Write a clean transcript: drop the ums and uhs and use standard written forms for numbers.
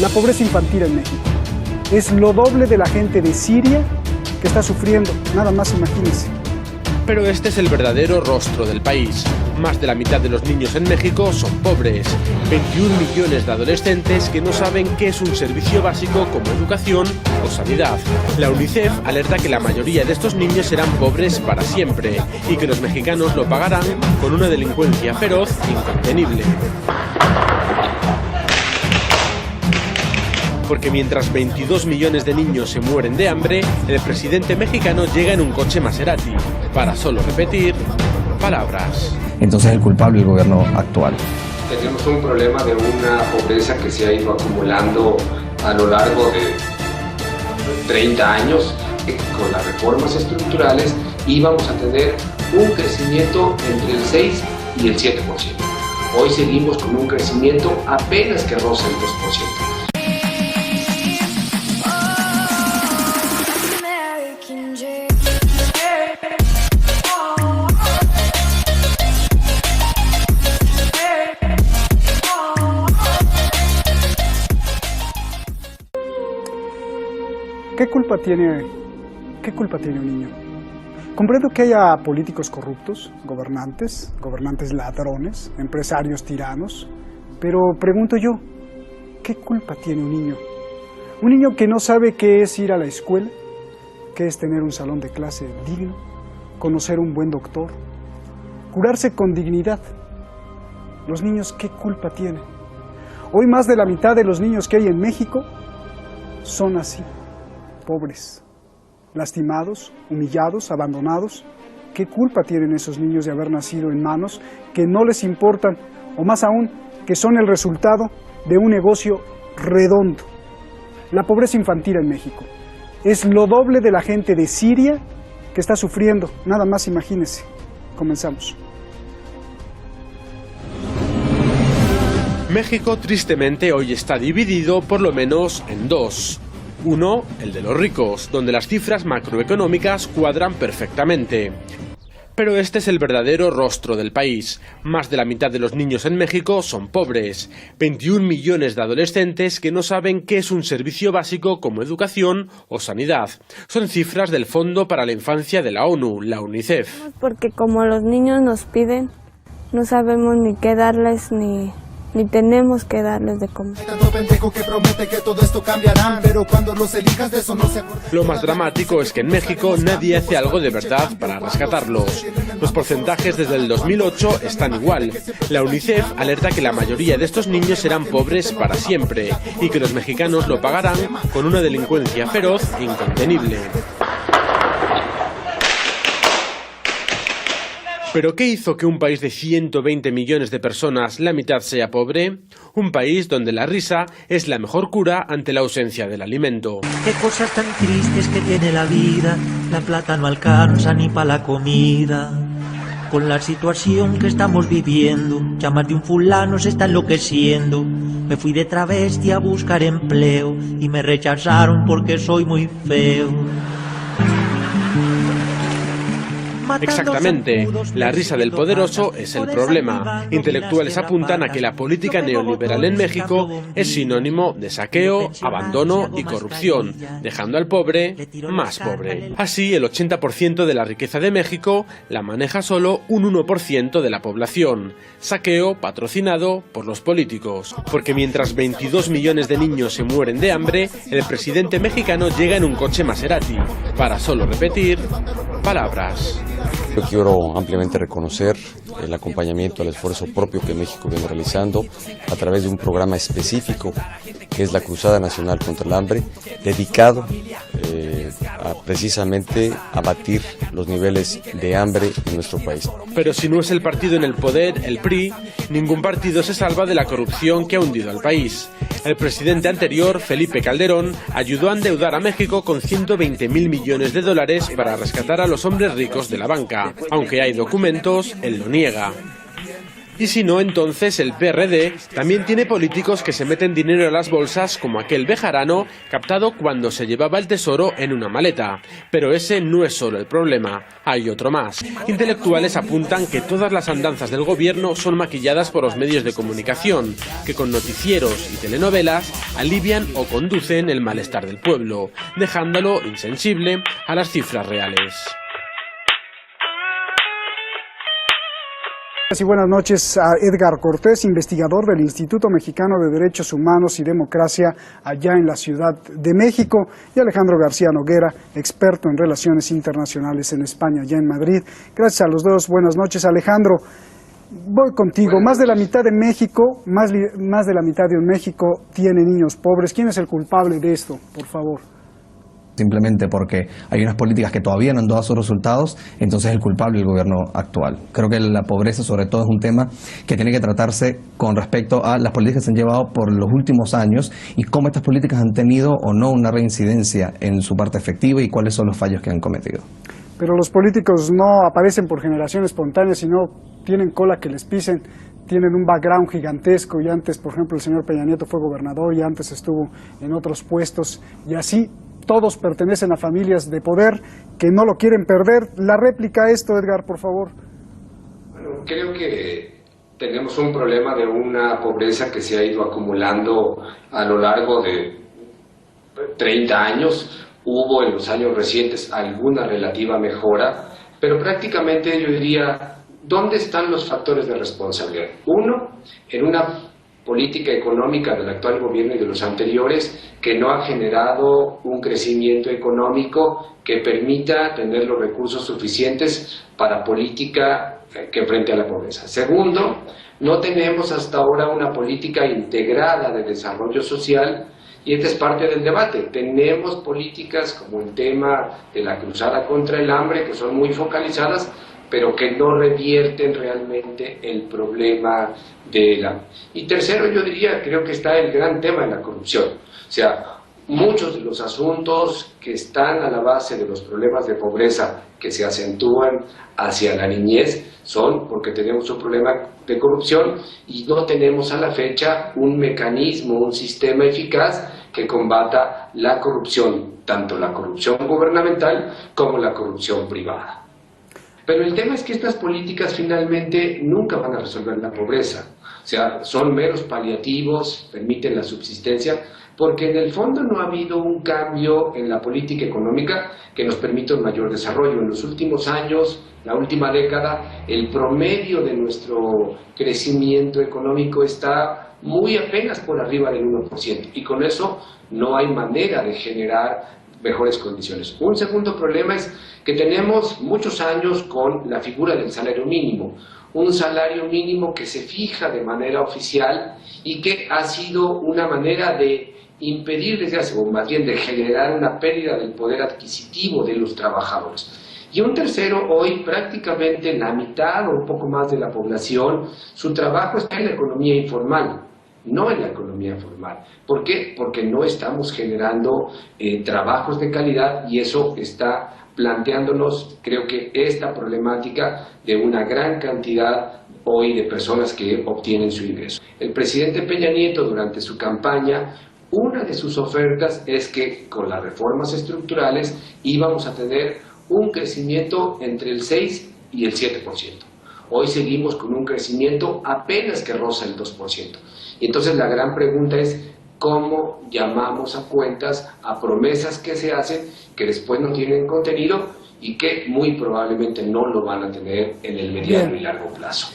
La pobreza infantil en México es lo doble de la gente de Siria que está sufriendo, nada más imagínense. Pero este es el verdadero rostro del país. Más de la mitad de los niños en México son pobres. 21 millones de adolescentes que no saben qué es un servicio básico como educación o sanidad. La UNICEF alerta que la mayoría de estos niños serán pobres para siempre y que los mexicanos lo pagarán con una delincuencia feroz e incontenible. Porque mientras 22 millones de niños se mueren de hambre, el presidente mexicano llega en un coche Maserati, para solo repetir palabras. Entonces el culpable es el gobierno actual. Tenemos un problema de una pobreza que se ha ido acumulando a lo largo de 30 años. Con las reformas estructurales íbamos a tener un crecimiento entre el 6 y el 7%. Hoy seguimos con un crecimiento apenas que roza el 2%. ¿Qué culpa tiene un niño? Comprendo que haya políticos corruptos, gobernantes ladrones, empresarios tiranos, pero pregunto yo, ¿qué culpa tiene un niño? Un niño que no sabe qué es ir a la escuela, qué es tener un salón de clase digno, conocer un buen doctor, curarse con dignidad. Los niños, ¿qué culpa tienen? Hoy más de la mitad de los niños que hay en México son así. Pobres, lastimados, humillados, abandonados. ¿Qué culpa tienen esos niños de haber nacido en manos que no les importan, o más aún, que son el resultado de un negocio redondo? La pobreza infantil en México es lo doble de la gente de Siria que está sufriendo, nada más imagínense. Comenzamos. México, tristemente, hoy está dividido por lo menos en dos. Uno, el de los ricos, donde las cifras macroeconómicas cuadran perfectamente. Pero este es el verdadero rostro del país. Más de la mitad de los niños en México son pobres. 21 millones de adolescentes que no saben qué es un servicio básico como educación o sanidad. Son cifras del Fondo para la Infancia de la ONU, la UNICEF. Porque como los niños nos piden, no sabemos ni qué darles ni tenemos que darles de comer. Lo más dramático es que en México nadie hace algo de verdad para rescatarlos. Los porcentajes desde el 2008 están igual. La UNICEF alerta que la mayoría de estos niños serán pobres para siempre y que los mexicanos lo pagarán con una delincuencia feroz e incontenible. ¿Pero qué hizo que un país de 120 millones de personas, la mitad, sea pobre? Un país donde la risa es la mejor cura ante la ausencia del alimento. Qué cosas tan tristes que tiene la vida, la plata no alcanza ni para la comida. Con la situación que estamos viviendo, ya más de un fulano se está enloqueciendo. Me fui de travesti a buscar empleo y me rechazaron porque soy muy feo. Exactamente, la risa del poderoso es el problema. Intelectuales apuntan a que la política neoliberal en México es sinónimo de saqueo, abandono y corrupción, dejando al pobre más pobre. Así, el 80% de la riqueza de México la maneja solo un 1% de la población. Saqueo patrocinado por los políticos. Porque mientras 22 millones de niños se mueren de hambre, el presidente mexicano llega en un coche Maserati, para solo repetir palabras. Yo quiero ampliamente reconocer el acompañamiento al esfuerzo propio que México viene realizando a través de un programa específico que es la Cruzada Nacional contra el Hambre, dedicado a precisamente abatir los niveles de hambre en nuestro país. Pero si no es el partido en el poder, el PRI, ningún partido se salva de la corrupción que ha hundido al país. El presidente anterior, Felipe Calderón, ayudó a endeudar a México con 120.000 millones de dólares para rescatar a los hombres ricos de la banca. Aunque hay documentos, él lo niega. Y si no, entonces el PRD también tiene políticos que se meten dinero a las bolsas, como aquel bejarano captado cuando se llevaba el tesoro en una maleta. Pero ese no es solo el problema, hay otro más. Intelectuales apuntan que todas las andanzas del gobierno son maquilladas por los medios de comunicación, que con noticieros y telenovelas alivian o conducen el malestar del pueblo, dejándolo insensible a las cifras reales. Y buenas noches a Edgar Cortés, investigador del Instituto Mexicano de Derechos Humanos y Democracia allá en la Ciudad de México, y Alejandro García Noguera, experto en relaciones internacionales en España, allá en Madrid. Gracias a los dos. Buenas noches, Alejandro. Voy contigo. Más de la mitad de México, más de la mitad de México tiene niños pobres. ¿Quién es el culpable de esto, por favor? Simplemente porque hay unas políticas que todavía no han dado sus resultados, entonces el culpable es el gobierno actual. Creo que la pobreza sobre todo es un tema que tiene que tratarse con respecto a las políticas que se han llevado por los últimos años y cómo estas políticas han tenido o no una reincidencia en su parte efectiva y cuáles son los fallos que han cometido. Pero los políticos no aparecen por generación espontánea, sino tienen cola que les pisen. Tienen un background gigantesco y antes, por ejemplo, el señor Peña Nieto fue gobernador y antes estuvo en otros puestos y así todos pertenecen a familias de poder que no lo quieren perder. La réplica a esto, Edgar, por favor. Bueno, creo que tenemos un problema de una pobreza que se ha ido acumulando a lo largo de 30 años. Hubo en los años recientes alguna relativa mejora, pero prácticamente yo diría, ¿dónde están los factores de responsabilidad? Uno, en una política económica del actual gobierno y de los anteriores que no ha generado un crecimiento económico que permita tener los recursos suficientes para política que enfrente a la pobreza. Segundo, no tenemos hasta ahora una política integrada de desarrollo social y esta es parte del debate. Tenemos políticas como el tema de la cruzada contra el hambre que son muy focalizadas, pero que no revierten realmente el problema de la... Y tercero, yo diría, creo que está el gran tema de la corrupción. O sea, muchos de los asuntos que están a la base de los problemas de pobreza que se acentúan hacia la niñez son porque tenemos un problema de corrupción y no tenemos a la fecha un mecanismo, un sistema eficaz que combata la corrupción, tanto la corrupción gubernamental como la corrupción privada. Pero el tema es que estas políticas finalmente nunca van a resolver la pobreza. O sea, son meros paliativos, permiten la subsistencia, porque en el fondo no ha habido un cambio en la política económica que nos permita un mayor desarrollo. En los últimos años, la última década, el promedio de nuestro crecimiento económico está muy apenas por arriba del 1%, y con eso no hay manera de generar mejores condiciones. Un segundo problema es que tenemos muchos años con la figura del salario mínimo, un salario mínimo que se fija de manera oficial y que ha sido una manera de impedir desde hace, o más bien de generar una pérdida del poder adquisitivo de los trabajadores. Y un tercero, hoy prácticamente la mitad o un poco más de la población, su trabajo está en la economía informal, no en la economía formal. ¿Por qué? Porque no estamos generando trabajos de calidad y eso está planteándonos, creo que esta problemática de una gran cantidad hoy de personas que obtienen su ingreso. El presidente Peña Nieto durante su campaña, una de sus ofertas es que con las reformas estructurales íbamos a tener un crecimiento entre el 6 y el 7%. Hoy seguimos con un crecimiento apenas que roza el 2%. Y entonces la gran pregunta es, ¿cómo llamamos a cuentas a promesas que se hacen que después no tienen contenido y que muy probablemente no lo van a tener en el mediano y largo plazo?